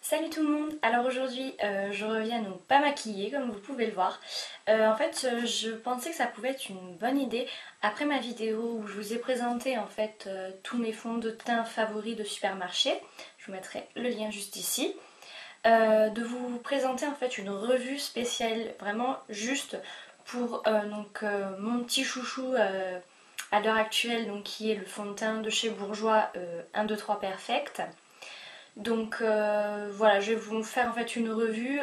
Salut tout le monde. Alors aujourd'hui je reviens donc pas maquillée comme vous pouvez le voir. Je pensais que ça pouvait être une bonne idée après ma vidéo où je vous ai présenté en fait tous mes fonds de teint favoris de supermarché. Je vous mettrai le lien juste ici. De vous présenter en fait une revue spéciale vraiment juste pour mon petit chouchou à l'heure actuelle, donc qui est le fond de teint de chez Bourjois 1, 2, 3 Perfect. Donc voilà, je vais vous faire en fait une revue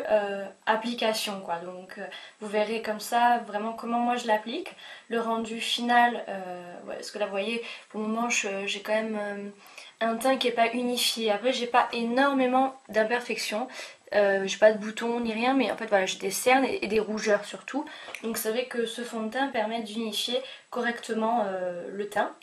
application quoi. Donc vous verrez comme ça vraiment comment moi je l'applique. Le rendu final, ouais, parce que là vous voyez, pour le moment j'ai quand même un teint qui n'est pas unifié. Après j'ai pas énormément d'imperfections. J'ai pas de boutons ni rien, mais en fait voilà, j'ai des cernes et des rougeurs surtout. Donc c'est vrai que ce fond de teint permet d'unifier correctement le teint.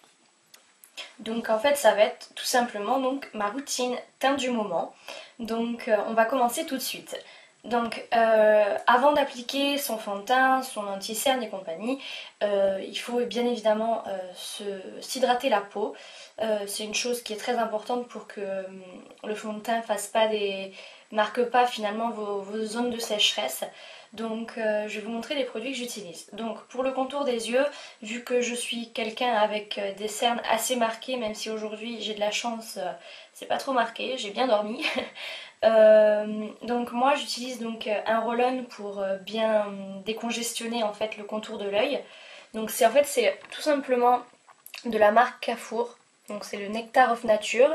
Donc en fait ça va être tout simplement donc ma routine teint du moment. Donc on va commencer tout de suite. Donc avant d'appliquer son fond de teint, son anti-cerne et compagnie, il faut bien évidemment s'hydrater la peau. C'est une chose qui est très importante pour que le fond de teint marque pas finalement vos zones de sécheresse. Donc je vais vous montrer les produits que j'utilise. Donc pour le contour des yeux, vu que je suis quelqu'un avec des cernes assez marquées, même si aujourd'hui j'ai de la chance, c'est pas trop marqué, j'ai bien dormi. Donc moi j'utilise donc un roll-on pour bien décongestionner en fait le contour de l'œil. Donc c'est tout simplement de la marque Carrefour. Donc c'est le Nectar of Nature.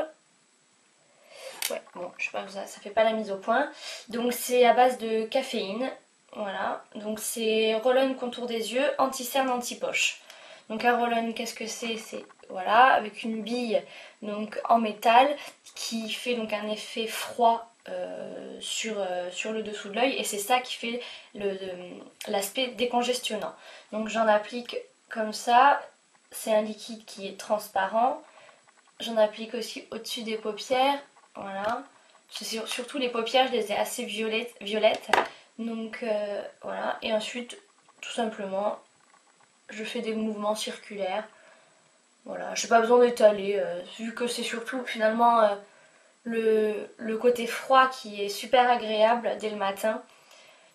Ouais, bon, je sais pas, ça fait pas la mise au point. Donc c'est à base de caféine. Voilà. Donc c'est roll-on contour des yeux, anti-cerne, anti-poche. Donc un roll-on, qu'est-ce que c'est? C'est voilà, avec une bille donc en métal qui fait donc un effet froid sur le dessous de l'œil et c'est ça qui fait l'aspect décongestionnant. Donc j'en applique comme ça. C'est un liquide qui est transparent. J'en applique aussi au-dessus des paupières. Voilà. Surtout les paupières, je les ai assez violettes. Donc voilà. Et ensuite, tout simplement, je fais des mouvements circulaires. Voilà. Je n'ai pas besoin d'étaler, vu que c'est surtout finalement le côté froid qui est super agréable dès le matin.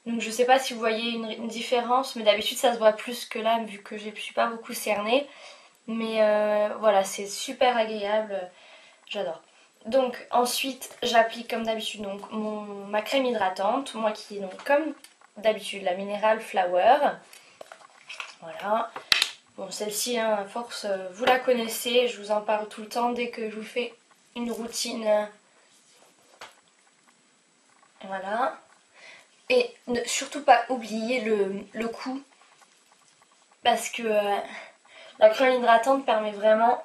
Donc je sais pas si vous voyez une différence, mais d'habitude ça se voit plus que là, vu que je ne suis pas beaucoup cernée. Mais voilà, c'est super agréable. J'adore. Donc ensuite j'applique comme d'habitude donc ma crème hydratante, moi qui est donc comme d'habitude la Mineral Flower. Voilà. Bon celle-ci hein, à force vous la connaissez, je vous en parle tout le temps dès que je vous fais une routine. Voilà. Et ne surtout pas oublier le cou parce que la crème hydratante permet vraiment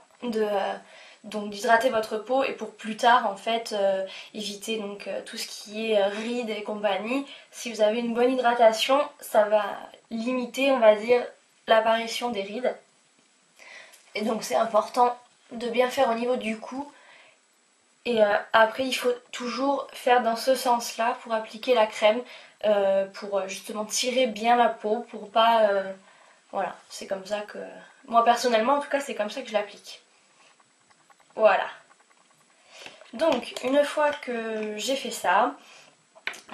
donc d'hydrater votre peau et pour plus tard en fait éviter donc tout ce qui est rides et compagnie. Si vous avez une bonne hydratation, ça va limiter on va dire l'apparition des rides. Et donc c'est important de bien faire au niveau du cou. Et après il faut toujours faire dans ce sens là pour appliquer la crème pour justement tirer bien la peau pour pas voilà, c'est comme ça que moi personnellement en tout cas c'est comme ça que je l'applique. Voilà. Donc, une fois que j'ai fait ça,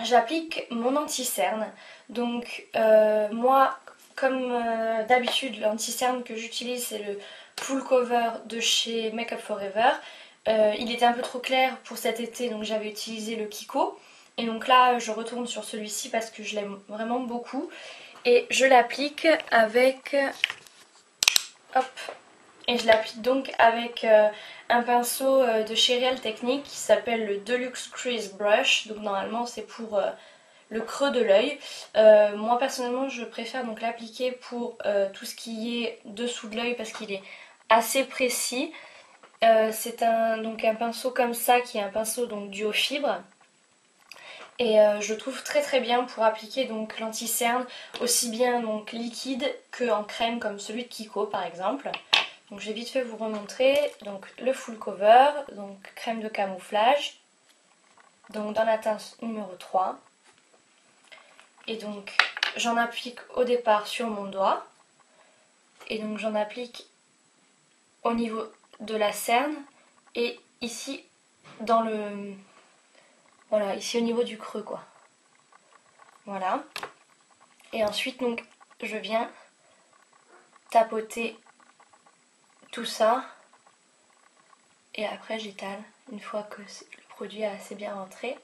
j'applique mon anti-cerne. Donc, moi, comme d'habitude, l'anti-cerne que j'utilise, c'est le Full Cover de chez Makeup Forever. Il était un peu trop clair pour cet été, donc j'avais utilisé le Kiko. Et donc là, je retourne sur celui-ci parce que je l'aime vraiment beaucoup. Et je l'applique avec... Hop, et je l'applique donc avec un pinceau de chez Real Techniques qui s'appelle le Deluxe Crease Brush. Donc normalement c'est pour le creux de l'œil. Moi personnellement je préfère donc l'appliquer pour tout ce qui est dessous de l'œil parce qu'il est assez précis. C'est donc un pinceau comme ça qui est un pinceau donc duo fibre. Et je trouve très très bien pour appliquer donc l'anti-cerne aussi bien donc liquide que en crème comme celui de Kiko par exemple. Donc je vais vite fait vous remontrer donc le full cover, donc crème de camouflage, donc dans la teinte numéro 3. Et donc j'en applique au départ sur mon doigt. Et donc j'en applique au niveau de la cerne et ici dans Voilà, ici au niveau du creux quoi. Voilà. Et ensuite donc je viens tapoter tout ça. Et après j'étale une fois que le produit est assez bien rentré.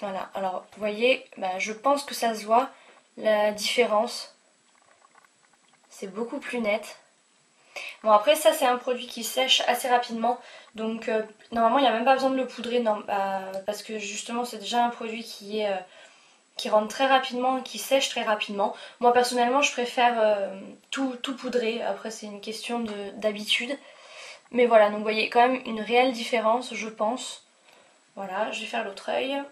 Voilà, alors vous voyez, bah, je pense que ça se voit la différence. C'est beaucoup plus net. Bon après ça c'est un produit qui sèche assez rapidement. Donc normalement il n'y a même pas besoin de le poudrer non, parce que justement c'est déjà un produit qui rentre très rapidement, qui sèche très rapidement. Moi personnellement je préfère tout poudrer. Après c'est une question d'habitude. Mais voilà, donc vous voyez quand même une réelle différence je pense. Voilà, je vais faire l'autre œil.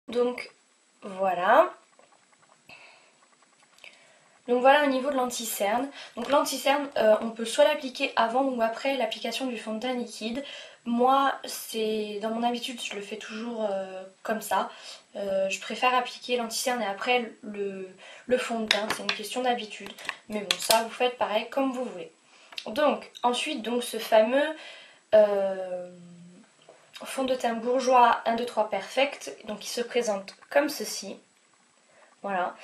Donc voilà. Donc voilà au niveau de l'anti-cerne. Donc l'anti-cerne, on peut soit l'appliquer avant ou après l'application du fond de teint liquide. Moi, c'est dans mon habitude, je le fais toujours comme ça. Je préfère appliquer l'anti-cerne et après le fond de teint, c'est une question d'habitude. Mais bon, ça vous faites pareil comme vous voulez. Donc ensuite, donc ce fameux fond de teint bourgeois 1, 2, 3 Perfect, donc il se présente comme ceci. Voilà.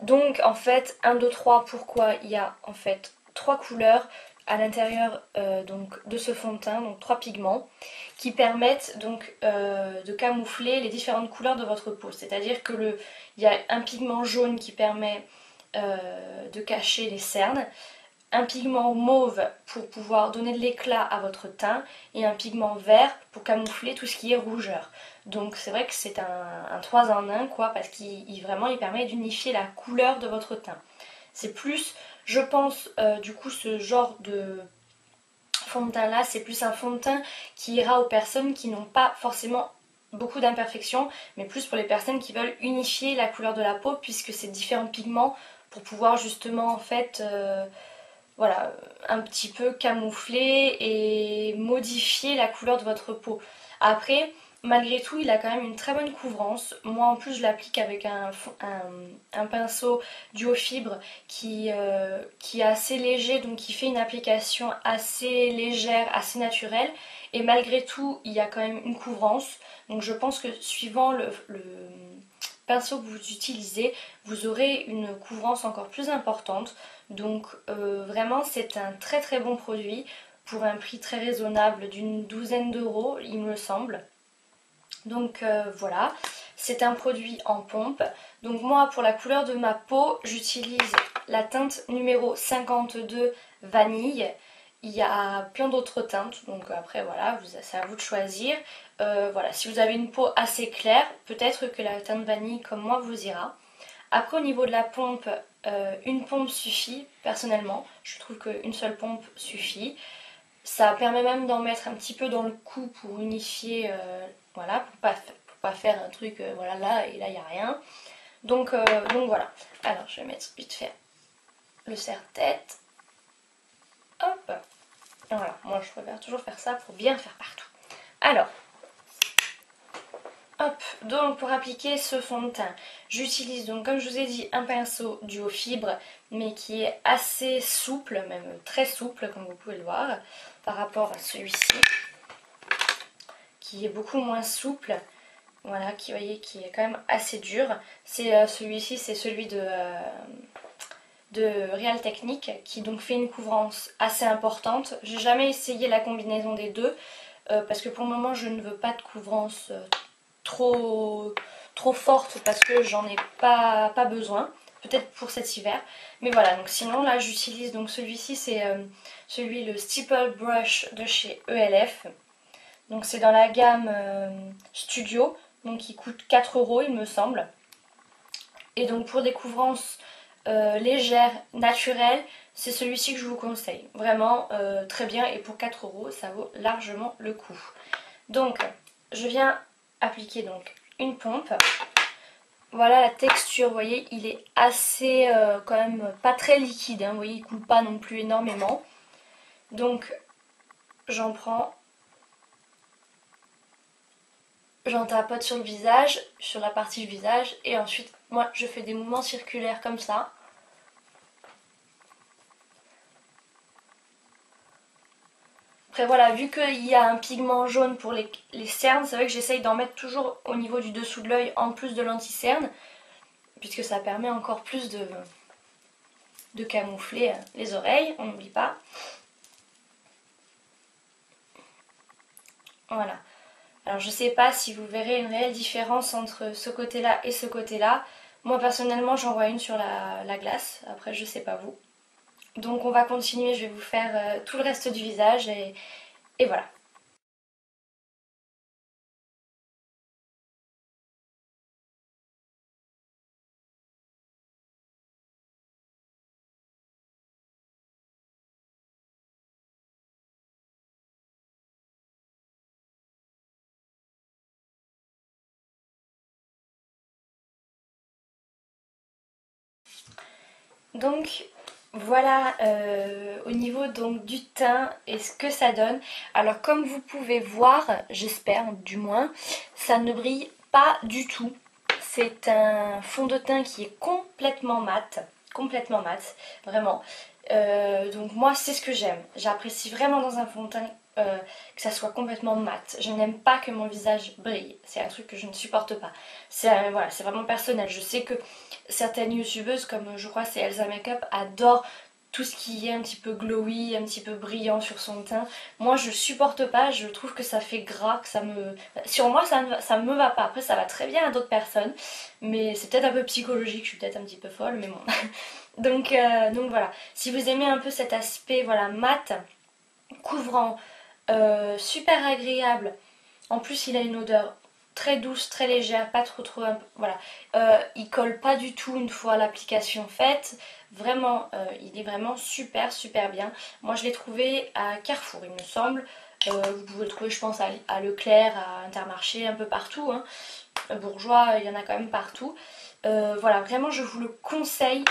Donc en fait 1, 2, 3, pourquoi il y a en fait 3 couleurs à l'intérieur donc de ce fond de teint, donc 3 pigments qui permettent donc de camoufler les différentes couleurs de votre peau. C'est-à-dire que il y a un pigment jaune qui permet de cacher les cernes, un pigment mauve pour pouvoir donner de l'éclat à votre teint et un pigment vert pour camoufler tout ce qui est rougeur. Donc c'est vrai que c'est un 3 en 1 quoi, parce qu'il vraiment il permet d'unifier la couleur de votre teint. C'est plus, je pense, du coup ce genre de fond de teint là, c'est plus un fond de teint qui ira aux personnes qui n'ont pas forcément beaucoup d'imperfections, mais plus pour les personnes qui veulent unifier la couleur de la peau, puisque c'est différents pigments pour pouvoir justement en fait voilà, un petit peu camoufler et modifier la couleur de votre peau. Après, malgré tout, il a quand même une très bonne couvrance. Moi, en plus, je l'applique avec un pinceau duo fibre qui est assez léger, donc qui fait une application assez légère, assez naturelle. Et malgré tout, il y a quand même une couvrance. Donc je pense que suivant le pinceau que vous utilisez, vous aurez une couvrance encore plus importante. Donc vraiment c'est un très très bon produit pour un prix très raisonnable d'une douzaine d'euros il me semble. Donc voilà, c'est un produit en pompe. Donc moi pour la couleur de ma peau j'utilise la teinte numéro 52 vanille. Il y a plein d'autres teintes, donc après voilà, c'est à vous de choisir. Voilà, si vous avez une peau assez claire, peut-être que la teinte vanille comme moi vous ira. Après au niveau de la pompe, une pompe suffit personnellement. Je trouve qu'une seule pompe suffit. Ça permet même d'en mettre un petit peu dans le cou pour unifier, voilà, pour pas faire un truc voilà là et là il n'y a rien. Donc voilà. Alors je vais mettre vite fait le serre-tête. Hop. Voilà, moi je préfère toujours faire ça pour bien faire partout. Alors, hop, donc pour appliquer ce fond de teint, j'utilise donc comme je vous ai dit un pinceau duo fibre mais qui est assez souple, même très souple comme vous pouvez le voir par rapport à celui-ci qui est beaucoup moins souple. Voilà, qui voyez qui est quand même assez dur. C'est celui-ci, c'est celui de Real Technique qui donc fait une couvrance assez importante. J'ai jamais essayé la combinaison des deux parce que pour le moment je ne veux pas de couvrance trop forte parce que j'en ai pas besoin, peut-être pour cet hiver, mais voilà. Donc sinon là j'utilise donc celui-ci, c'est celui le Stipple Brush de chez ELF, donc c'est dans la gamme Studio, donc il coûte 4 € il me semble, et donc pour des couvrances légères, naturelles, c'est celui-ci que je vous conseille, vraiment très bien, et pour 4 € ça vaut largement le coup. Donc je viens appliquer donc une pompe. Voilà la texture, vous voyez, il est assez quand même pas très liquide, hein, vous voyez, il coule pas non plus énormément. Donc j'en prends j'en tapote sur le visage, sur la partie du visage, et ensuite moi je fais des mouvements circulaires comme ça. Après voilà, vu qu'il y a un pigment jaune pour les cernes, c'est vrai que j'essaye d'en mettre toujours au niveau du dessous de l'œil en plus de l'anti-cerne, puisque ça permet encore plus de camoufler les oreilles, on n'oublie pas. Voilà. Alors je sais pas si vous verrez une réelle différence entre ce côté-là et ce côté-là. Moi personnellement j'en vois une sur la glace, après je sais pas vous. Donc on va continuer, je vais vous faire tout le reste du visage et voilà. Donc voilà au niveau donc du teint et ce que ça donne. Alors comme vous pouvez voir, j'espère du moins, ça ne brille pas du tout. C'est un fond de teint qui est complètement mat, vraiment. Donc moi c'est ce que j'aime. J'apprécie vraiment dans un fond de teint que ça soit complètement mat. Je n'aime pas que mon visage brille. C'est un truc que je ne supporte pas. Voilà, c'est vraiment personnel. Je sais que certaines youtubeuses comme je crois c'est Elsa Makeup adorent tout ce qui est un petit peu glowy, un petit peu brillant sur son teint. Moi je supporte pas, je trouve que ça fait gras, que ça me... Sur moi ça me va pas, après ça va très bien à d'autres personnes, mais c'est peut-être un peu psychologique, je suis peut-être un petit peu folle, mais bon. donc voilà, si vous aimez un peu cet aspect voilà mat, couvrant, super agréable, en plus il a une odeur très douce, très légère, pas trop, voilà. Il colle pas du tout une fois l'application faite. Vraiment, il est vraiment super bien. Moi je l'ai trouvé à Carrefour il me semble. Vous pouvez le trouver je pense à Leclerc, à Intermarché, un peu partout. Hein. Bourgeois, il y en a quand même partout. Voilà, vraiment je vous le conseille,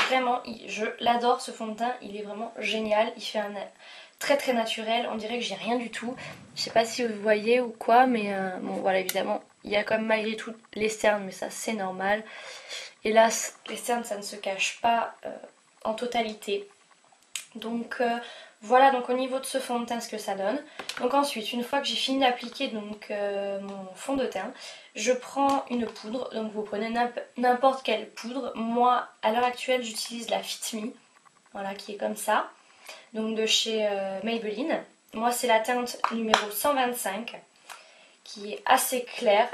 vraiment, je l'adore ce fond de teint, il est vraiment génial, il fait un très naturel, on dirait que j'ai rien du tout. Je sais pas si vous voyez ou quoi, mais bon voilà évidemment, il y a quand même malgré tout les cernes, mais ça c'est normal. Hélas, les cernes ça ne se cache pas en totalité. Donc voilà donc au niveau de ce fond de teint ce que ça donne. Donc ensuite une fois que j'ai fini d'appliquer donc mon fond de teint, je prends une poudre. Donc vous prenez n'importe quelle poudre. Moi à l'heure actuelle j'utilise la Fit Me, voilà qui est comme ça. Donc de chez Maybelline. Moi c'est la teinte numéro 125 qui est assez claire.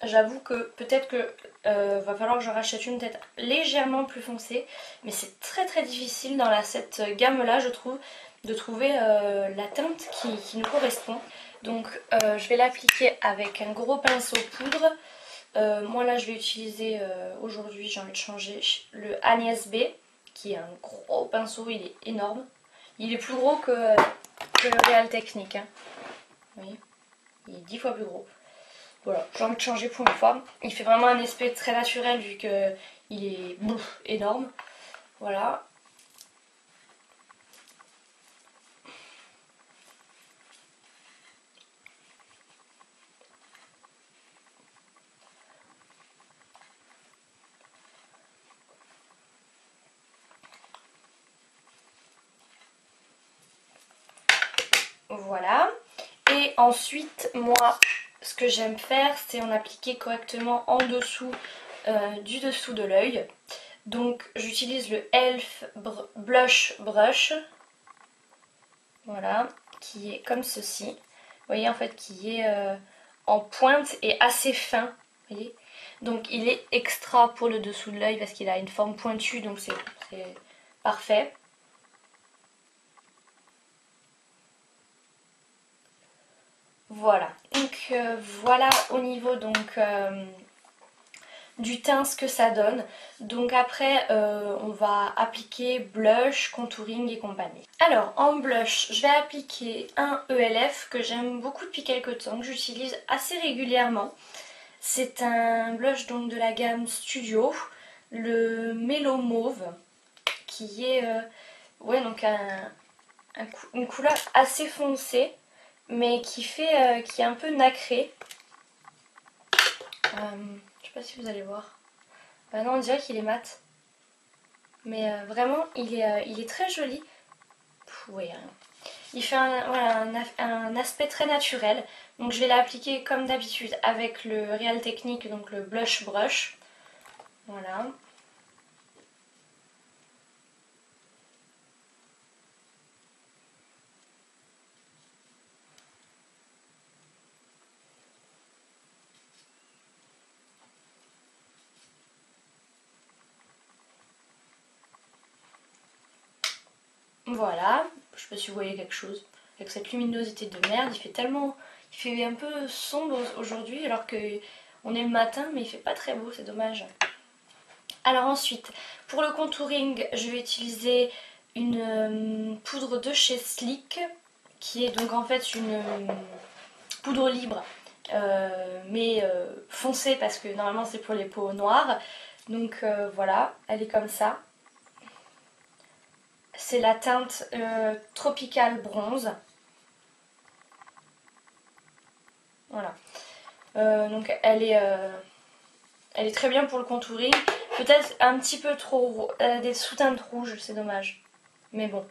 J'avoue que peut-être que va falloir que je rachète une tête légèrement plus foncée, mais c'est très difficile dans cette gamme là je trouve de trouver la teinte qui nous correspond. Donc je vais l'appliquer avec un gros pinceau poudre. Moi là je vais utiliser aujourd'hui, j'ai envie de changer le Agnès B qui est un gros pinceau, il est énorme. Il est plus gros que le Real Technique. Hein. Vous voyez, il est 10 fois plus gros. Voilà, j'ai envie de changer pour une fois. Il fait vraiment un aspect très naturel vu qu'il est énorme. Voilà. Voilà. Et ensuite, moi, ce que j'aime faire, c'est en appliquer correctement en dessous du dessous de l'œil. Donc, j'utilise le Elf Blush Brush. Voilà, qui est comme ceci. Vous voyez, en fait, qui est en pointe et assez fin. Vous voyez, donc, il est extra pour le dessous de l'œil parce qu'il a une forme pointue, donc c'est parfait. Voilà, donc voilà au niveau donc du teint ce que ça donne. Donc après on va appliquer blush, contouring et compagnie. Alors en blush je vais appliquer un ELF que j'aime beaucoup depuis quelques temps, que j'utilise assez régulièrement. C'est un blush donc de la gamme Studio, le Mellow Mauve, qui est ouais, donc une couleur assez foncée mais qui est un peu nacrée. Je sais pas si vous allez voir. Bah non, on dirait qu'il est mat. Mais vraiment, il est très joli. Oui, rien. Il fait un aspect très naturel. Donc je vais l'appliquer comme d'habitude avec le Real Technique, donc le Blush Brush. Voilà. Voilà, je sais pas si vous voyez quelque chose. Avec cette luminosité de merde, il fait un peu sombre aujourd'hui alors que on est le matin, mais il fait pas très beau, c'est dommage. Alors ensuite, pour le contouring, je vais utiliser une poudre de chez Sleek, qui est donc en fait une poudre libre, mais foncée parce que normalement c'est pour les peaux noires. Donc voilà, elle est comme ça. C'est la teinte Tropical Bronze. Voilà. Donc elle est très bien pour le contouring. Peut-être un petit peu trop des sous-teintes rouges, c'est dommage. Mais bon,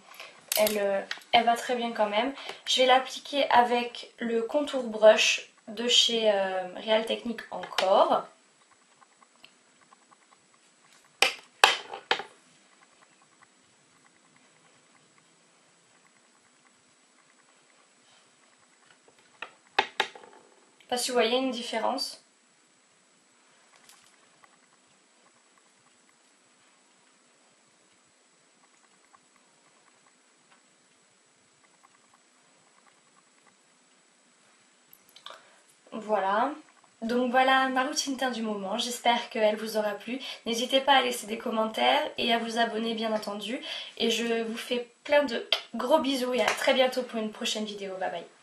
elle va très bien quand même. Je vais l'appliquer avec le contour brush de chez Real Technique encore. Je sais pas si vous voyez une différence. Voilà. Donc voilà ma routine teint du moment, j'espère qu'elle vous aura plu. N'hésitez pas à laisser des commentaires et à vous abonner bien entendu. Et je vous fais plein de gros bisous et à très bientôt pour une prochaine vidéo. Bye bye.